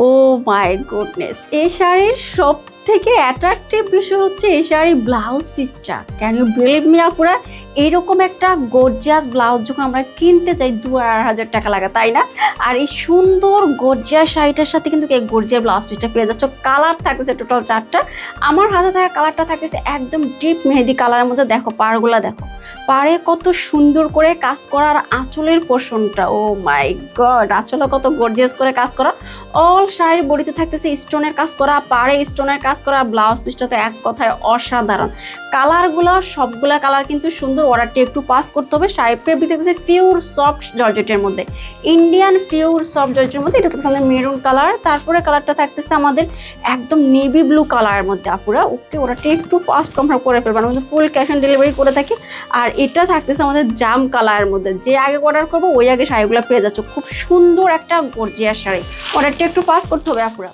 O my goodness, এই শাড়ির সব থেকে অ্যাট্রাকটিভ বিষয় হচ্ছে এই শাড়ির ব্লাউজ পিসটা। ক্যান ইউ বিলিভ মি আপুরা, এরকম একটা গর্জিয়াস ব্লাউজ যখন আমরা কিনতে যাই 2-2,500 টাকা লাগে, তাই না? আর এই সুন্দর গর্জিয়াস শাড়িটার সাথে কিন্তু এই গর্জিয়াস ব্লাউজ পিসটা পেয়ে যাচ্ছ। কালার থাকতেছে টোটাল 4টা। আমার হাতে থাকা কালারটা থাকতেছে একদম ডিপ মেহেদি কালারের মধ্যে। দেখো পাড়গুলা, দেখো পাড়ে কত সুন্দর করে কাজ করা, আর আঁচলের পোর্শনটা, ও মাই গড, আঁচলে কত গর্জিয়াস করে কাজ করা। অল শাড়ির বডিতে থাকতেছে স্টোনের কাজ করা, পাড়ে স্টোনের কাজ করা। ব্লাউজ পিসটা তো এক কথায় অসাধারণ। কালারগুলো সবগুলা কালার কিন্তু সুন্দর। অর্ডারটি একটু পাস করতে হবে। শাড়ি ফেব্রিক থাকতেছে পিওর সফট জর্জেটের মধ্যে, ইন্ডিয়ান পিওর সফট জর্জেটের মধ্যে। এটা থাকতেছে আমাদের মেরুন কালার, তারপরে কালারটা থাকতেছে আমাদের একদম নেভি ব্লু কালারের মধ্যে। আপুরা ওকে, অর্ডারটি একটু ফাস্ট কনফার্ম করে ফেলবেন, আমাদের ফুল ক্যাশ অন ডেলিভারি করে থাকি। আর এটা থাকতেছে আমাদের জাম কালারের মধ্যে। যে আগে অর্ডার করবো ওই আগে শাড়িগুলো পেয়ে যাচ্ছ। খুব সুন্দর একটা গর্জিয়াস শাড়ি। অর্ডারটি একটু পাস করতে হবে আপুরা।